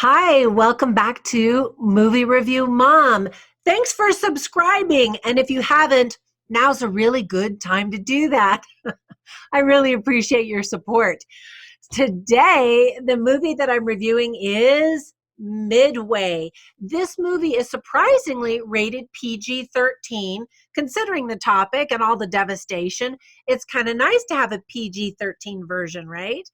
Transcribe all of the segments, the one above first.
Hi, welcome back to Movie Review Mom. Thanks for subscribing. And if you haven't, now's a really good time to do that. I really appreciate your support. Today, the movie that I'm reviewing is Midway. This movie is surprisingly rated PG-13, considering the topic and all the devastation. It's kind of nice to have a PG-13 version, right?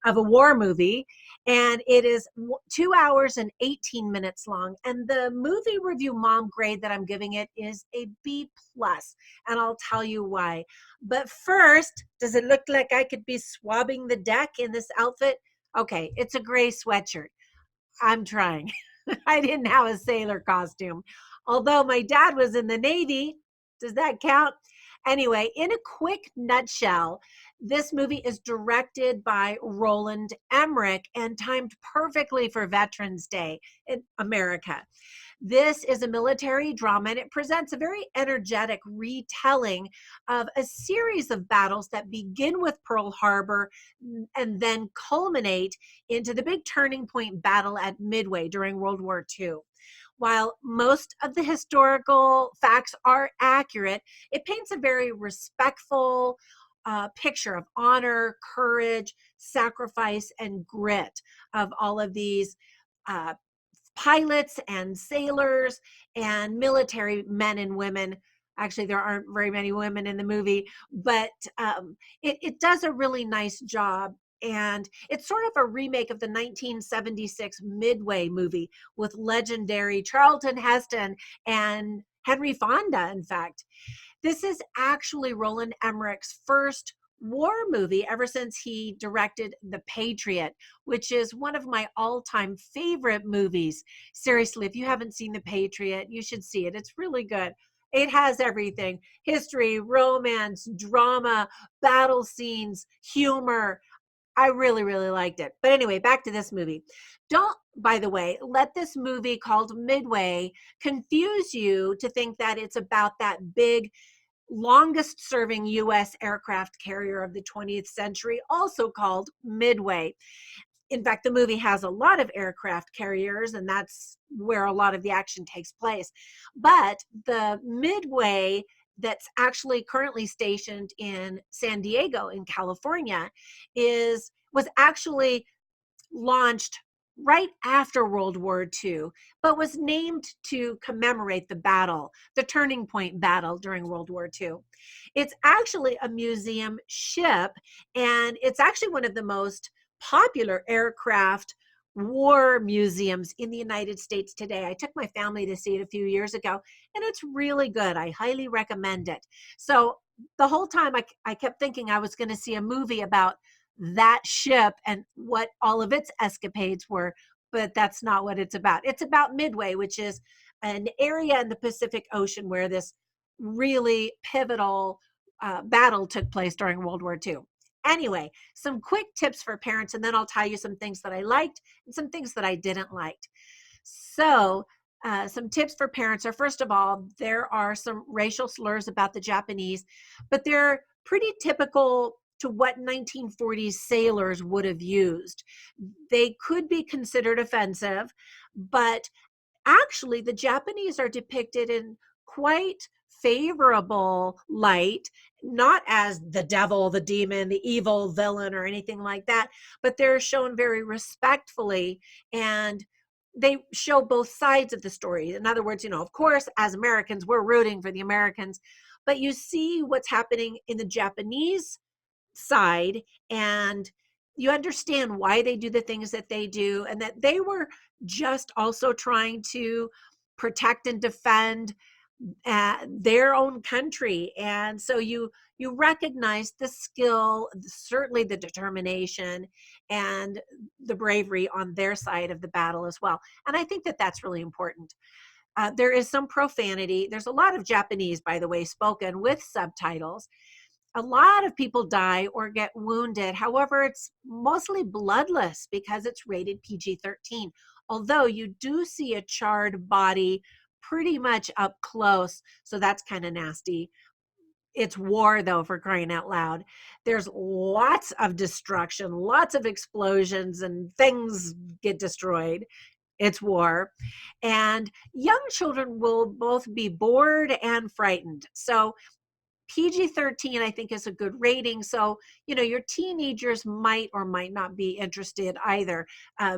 Of a war movie, and it is 2 hours and 18 minutes long. And the movie review mom grade that I'm giving it is a B plus, and I'll tell you why. But first, does it look like I could be swabbing the deck in this outfit? Okay, it's a gray sweatshirt. I'm trying. I didn't have a sailor costume, although my dad was in the Navy. Does that count? Anyway, in a quick nutshell, this movie is directed by Roland Emmerich and timed perfectly for Veterans Day in America. This is a military drama, and it presents a very energetic retelling of a series of battles that begin with Pearl Harbor and then culminate into the big turning point battle at Midway during World War II. While most of the historical facts are accurate, it paints a very respectful picture of honor, courage, sacrifice, and grit of all of these uh, pilots and sailors and military men and women. Actually, there aren't very many women in the movie, but it does a really nice job. And it's sort of a remake of the 1976 Midway movie with legendary Charlton Heston and Henry Fonda, in fact. This is actually Roland Emmerich's first war movie ever since he directed The Patriot, which is one of my all-time favorite movies. Seriously, if you haven't seen The Patriot, you should see it. It's really good. It has everything: history, romance, drama, battle scenes, humor. I really, really liked it. But anyway, back to this movie. Don't, by the way, let this movie called Midway confuse you to think that it's about that big, longest serving US aircraft carrier of the 20th century, also called Midway. In fact, the movie has a lot of aircraft carriers, and that's where a lot of the action takes place. But the Midway that's actually currently stationed in San Diego in California is was actually launched right after World War II, but was named to commemorate the battle, the turning point battle during World War II. It's actually a museum ship, and it's actually one of the most popular aircraft war museums in the United States today. I took my family to see it a few years ago, and it's really good. I highly recommend it. So the whole time I kept thinking I was going to see a movie about that ship and what all of its escapades were, but that's not what it's about. It's about Midway, which is an area in the Pacific Ocean where this really pivotal battle took place during World War II. Anyway, some quick tips for parents, and then I'll tell you some things that I liked and some things that I didn't like. So, some tips for parents are, first of all, there are some racial slurs about the Japanese, but they're pretty typical to what 1940s sailors would have used. They could be considered offensive, but actually, the Japanese are depicted in quite favorable light, not as the devil, the demon, the evil villain, or anything like that, but they're shown very respectfully, and they show both sides of the story. In other words, of course, as Americans, we're rooting for the Americans, but you see what's happening in the Japanese side, and you understand why they do the things that they do, and that they were just also trying to protect and defend their own country. And so you recognize the skill, certainly the determination and the bravery on their side of the battle as well. And I think that that's really important. There is some profanity. There's a lot of Japanese, by the way, spoken with subtitles. A lot of people die or get wounded. However, it's mostly bloodless because it's rated PG-13. Although you do see a charred body pretty much up close, so that's kind of nasty. It's war, though, for crying out loud. There's lots of destruction, lots of explosions, and things get destroyed. it's war. And young children will both be bored and frightened. So PG-13, I think, is a good rating. So, your teenagers might or might not be interested either,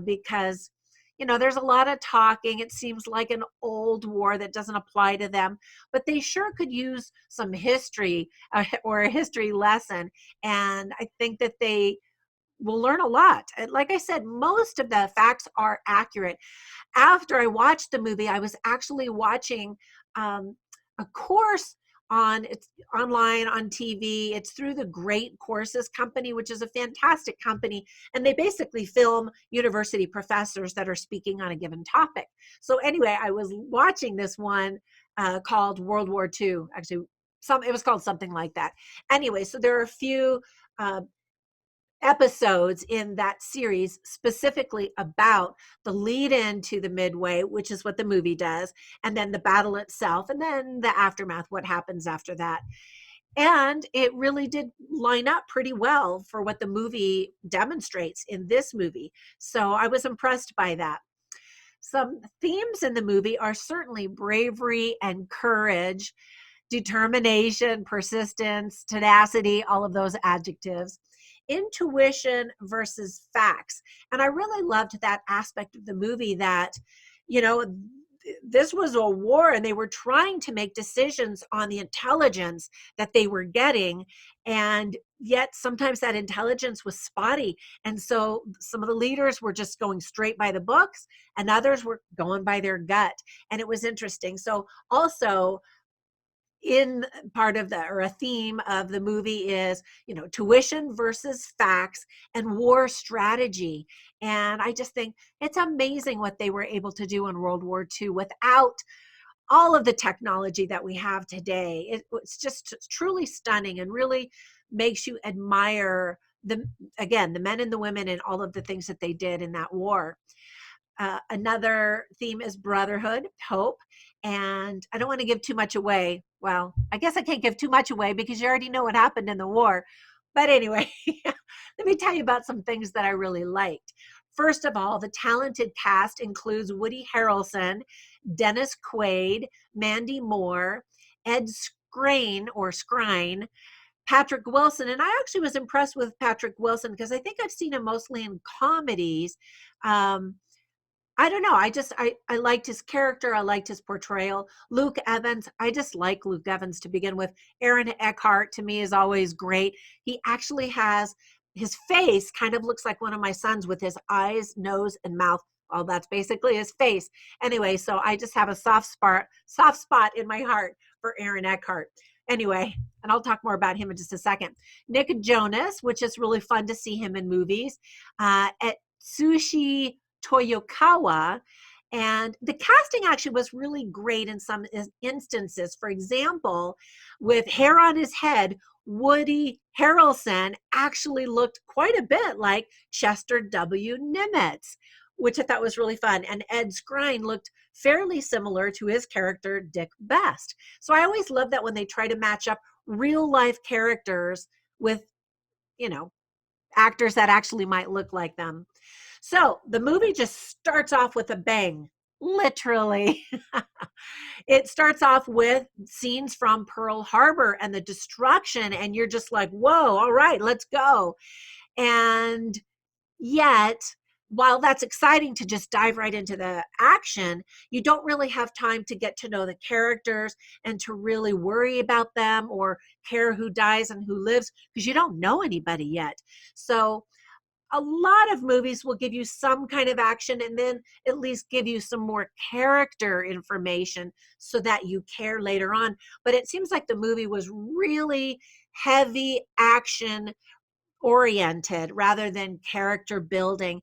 because, there's a lot of talking. It seems like an old war that doesn't apply to them, but they sure could use some history, or a history lesson. And I think that they will learn a lot. And like I said, most of the facts are accurate. After I watched the movie, I was actually watching a course it's online on TV. It's through the Great Courses Company, which is a fantastic company. And they basically film university professors that are speaking on a given topic. So anyway, I was watching this one called World War II. Actually, it was called something like that. Anyway, so there are a few uh, episodes in that series specifically about the lead into the Midway, which is what the movie does, and then the battle itself, and then the aftermath, what happens after that. And it really did line up pretty well for what the movie demonstrates in this movie. So I was impressed by that. Some themes in the movie are certainly bravery and courage, determination, persistence, tenacity, all of those adjectives. Intuition versus facts. And I really loved that aspect of the movie that, you know, this was a war and they were trying to make decisions on the intelligence that they were getting. And yet sometimes that intelligence was spotty. And so some of the leaders were just going straight by the books and others were going by their gut. And it was interesting. So also, in part of or a theme of the movie is, tuition versus facts and war strategy. And I just think it's amazing what they were able to do in World War II without all of the technology that we have today. It's just truly stunning and really makes you admire the men and the women and all of the things that they did in that war. Another theme is brotherhood, hope. And I don't want to give too much away. Well, I guess I can't give too much away because you already know what happened in the war. But anyway, let me tell you about some things that I really liked. First of all, the talented cast includes Woody Harrelson, Dennis Quaid, Mandy Moore, Ed Skrein, Patrick Wilson. And I actually was impressed with Patrick Wilson because I think I've seen him mostly in comedies. I don't know. I liked his character. I liked his portrayal. Luke Evans. I just like Luke Evans to begin with. Aaron Eckhart to me is always great. He actually has his face kind of looks like one of my sons with his eyes, nose, and mouth. Well, that's basically his face. Anyway, so I just have a soft spot in my heart for Aaron Eckhart. Anyway, and I'll talk more about him in just a second. Nick Jonas, which is really fun to see him in movies. At Sushi Toyokawa. And the casting actually was really great in some instances. For example, with hair on his head, Woody Harrelson actually looked quite a bit like Chester W. Nimitz, which I thought was really fun. And Ed Skrein looked fairly similar to his character, Dick Best. So I always love that when they try to match up real life characters with, actors that actually might look like them. So the movie just starts off with a bang, literally. It starts off with scenes from Pearl Harbor and the destruction, and you're just like, whoa, all right, let's go. And yet, while that's exciting to just dive right into the action, you don't really have time to get to know the characters and to really worry about them or care who dies and who lives because you don't know anybody yet. So a lot of movies will give you some kind of action and then at least give you some more character information so that you care later on. But it seems like the movie was really heavy action oriented rather than character building.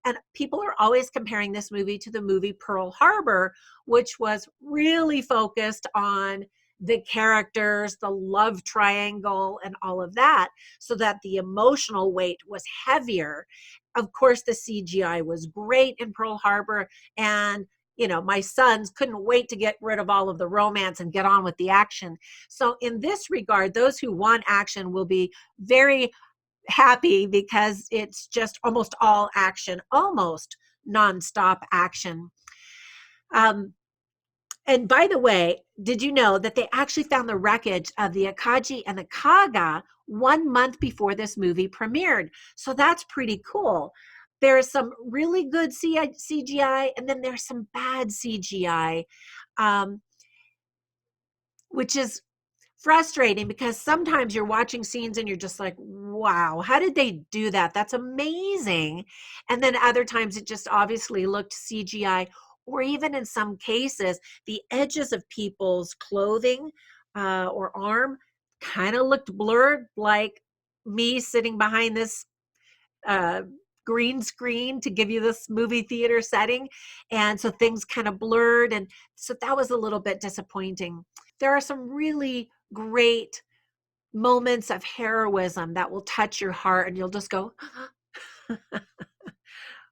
And people are always comparing this movie to the movie Pearl Harbor, which was really focused on the characters, the love triangle, and all of that, so that the emotional weight was heavier. Of course, the CGI was great in Pearl Harbor. And my sons couldn't wait to get rid of all of the romance and get on with the action. So in this regard, those who want action will be very happy because it's just almost all action, almost nonstop action. And by the way, did you know that they actually found the wreckage of the Akagi and the Kaga 1 month before this movie premiered? So that's pretty cool. There's some really good CGI, and then there's some bad CGI, um, which is frustrating because sometimes you're watching scenes and you're just like, wow, how did they do that? That's amazing. And then other times it just obviously looked CGI, or even in some cases, the edges of people's clothing or arm kind of looked blurred, like me sitting behind this uh, green screen to give you this movie theater setting. And so things kind of blurred. And so that was a little bit disappointing. There are some really great moments of heroism that will touch your heart and you'll just go,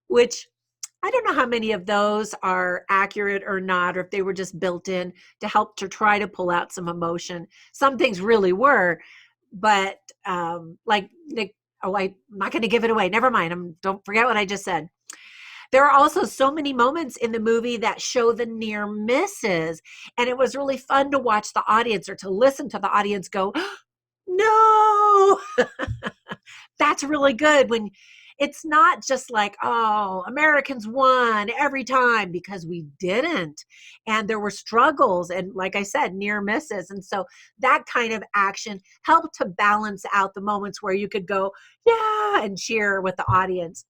which I don't know how many of those are accurate or not, or if they were just built in to help to try to pull out some emotion. Some things really were, but like Nick, I'm not going to give it away. Never mind. Don't forget what I just said. There are also so many moments in the movie that show the near misses. And it was really fun to watch the audience or to listen to the audience go, no, that's really good when it's not just like, oh, Americans won every time, because we didn't. And there were struggles and, like I said, near misses. And so that kind of action helped to balance out the moments where you could go, yeah, and cheer with the audience.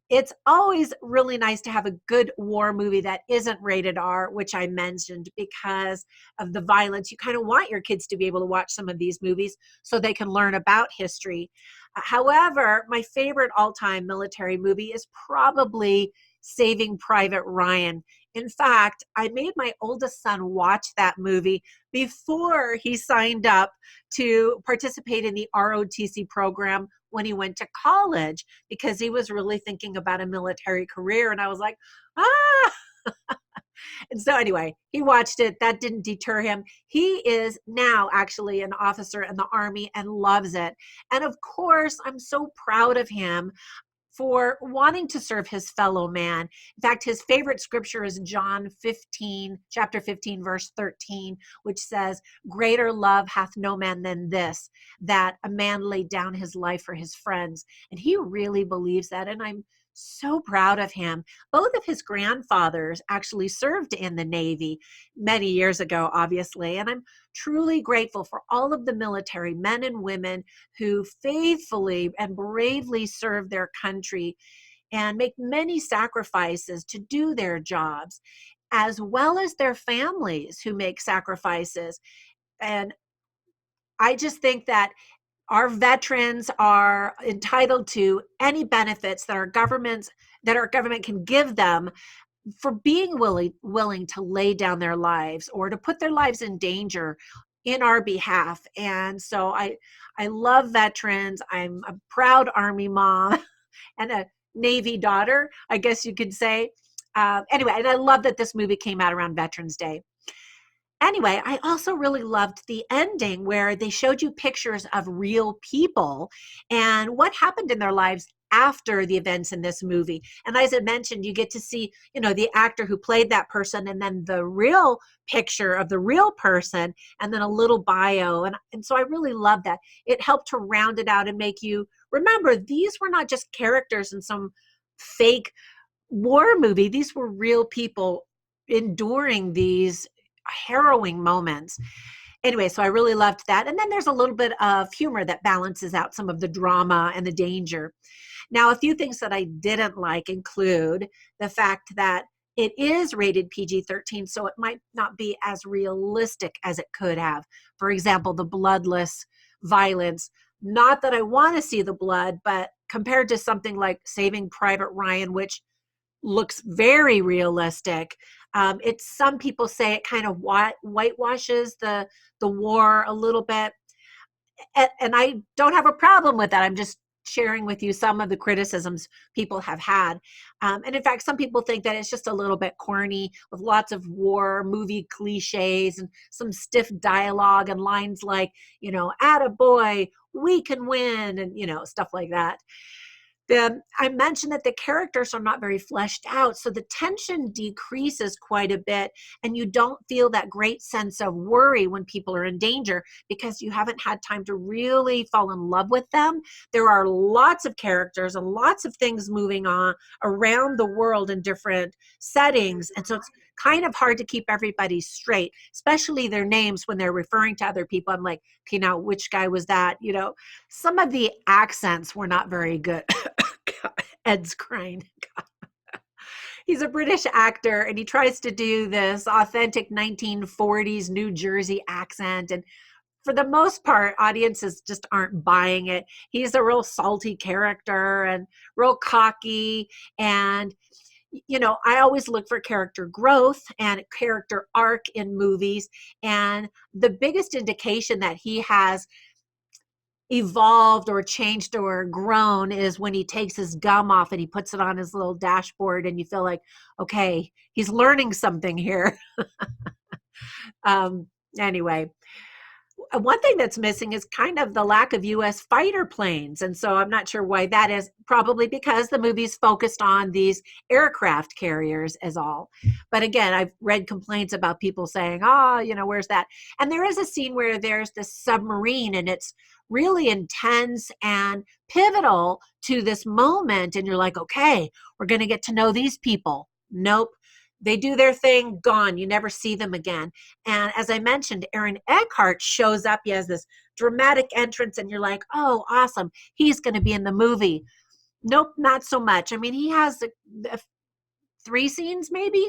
It's always really nice to have a good war movie that isn't rated R, which I mentioned because of the violence. You kind of want your kids to be able to watch some of these movies so they can learn about history. However, my favorite all-time military movie is probably Saving Private Ryan. In fact, I made my oldest son watch that movie before he signed up to participate in the ROTC program when he went to college, because he was really thinking about a military career. And I was like, ah. And so anyway, he watched it. That didn't deter him. He is now actually an officer in the Army and loves it. And of course, I'm so proud of him for wanting to serve his fellow man. In fact, his favorite scripture is John 15, chapter 15, verse 13, which says, greater love hath no man than this, that a man laid down his life for his friends. And he really believes that. And I'm so proud of him. Both of his grandfathers actually served in the Navy many years ago, obviously. And I'm truly grateful for all of the military men and women who faithfully and bravely serve their country and make many sacrifices to do their jobs, as well as their families who make sacrifices. And I just think that our veterans are entitled to any benefits that our government can give them for being willing to lay down their lives or to put their lives in danger in our behalf. And so I love veterans. I'm a proud Army mom and a Navy daughter, I guess you could say. Anyway, and I love that this movie came out around Veterans Day. Anyway, I also really loved the ending where they showed you pictures of real people and what happened in their lives after the events in this movie. And as I mentioned, you get to see, the actor who played that person, and then the real picture of the real person, and then a little bio. And so I really love that. It helped to round it out and make you remember these were not just characters in some fake war movie. These were real people enduring these harrowing moments. Anyway, so I really loved that. And then there's a little bit of humor that balances out some of the drama and the danger. Now, a few things that I didn't like include the fact that it is rated PG-13, so it might not be as realistic as it could have. For example, the bloodless violence. Not that I want to see the blood, but compared to something like Saving Private Ryan, which looks very realistic. Some people say it kind of whitewashes the war a little bit, and I don't have a problem with that. I'm just sharing with you some of the criticisms people have had. And in fact, some people think that it's just a little bit corny with lots of war movie cliches and some stiff dialogue and lines like, attaboy, we can win, and, stuff like that. I mentioned that the characters are not very fleshed out, so the tension decreases quite a bit, and you don't feel that great sense of worry when people are in danger because you haven't had time to really fall in love with them. There are lots of characters and lots of things moving on around the world in different settings, and so it's kind of hard to keep everybody straight, especially their names when they're referring to other people. I'm like, okay, now which guy was that? Some of the accents were not very good. Ed's crying. He's a British actor and he tries to do this authentic 1940s New Jersey accent. And for the most part, audiences just aren't buying it. He's a real salty character and real cocky. And, I always look for character growth and character arc in movies. And the biggest indication that he has evolved or changed or grown is when he takes his gum off and he puts it on his little dashboard and you feel like, okay, he's learning something here. Anyway, one thing that's missing is kind of the lack of US fighter planes. And so I'm not sure why that is. Probably because the movie's focused on these aircraft carriers as all. But again, I've read complaints about people saying, where's that? And there is a scene where there's this submarine and it's really intense and pivotal to this moment. And you're like, okay, we're going to get to know these people. Nope. They do their thing, gone. You never see them again. And as I mentioned, Aaron Eckhart shows up. He has this dramatic entrance, and you're like, oh, awesome. He's going to be in the movie. Nope, not so much. I mean, he has 3 scenes, maybe.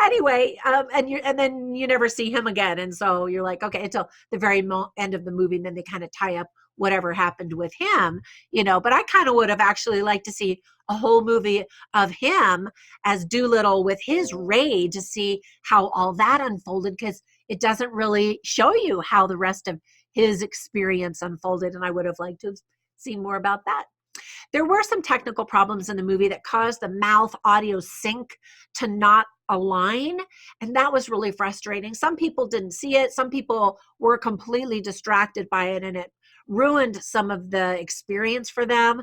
Anyway, and then you never see him again. And so you're like, okay, until the very end of the movie, and then they kind of tie up whatever happened with him, but I kind of would have actually liked to see a whole movie of him as Doolittle with his raid to see how all that unfolded, because it doesn't really show you how the rest of his experience unfolded. And I would have liked to have seen more about that. There were some technical problems in the movie that caused the mouth audio sync to not align, and that was really frustrating. Some people didn't see it. Some people were completely distracted by it, and it ruined some of the experience for them.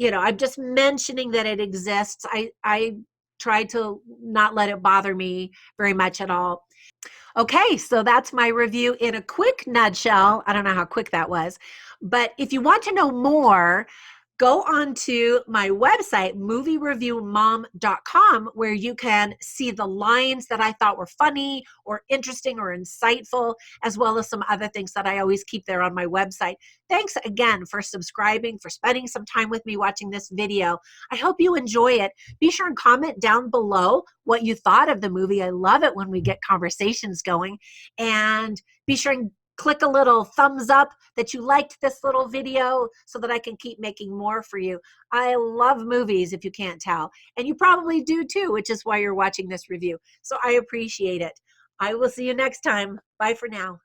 I'm just mentioning that it exists. I try to not let it bother me very much at all. Okay, so that's my review in a quick nutshell. I don't know how quick that was, but if you want to know more, go on to my website, moviereviewmom.com, where you can see the lines that I thought were funny or interesting or insightful, as well as some other things that I always keep there on my website. Thanks again for subscribing, for spending some time with me watching this video. I hope you enjoy it. Be sure and comment down below what you thought of the movie. I love it when we get conversations going. And be sure and click a little thumbs up that you liked this little video so that I can keep making more for you. I love movies, if you can't tell. And you probably do too, which is why you're watching this review. So I appreciate it. I will see you next time. Bye for now.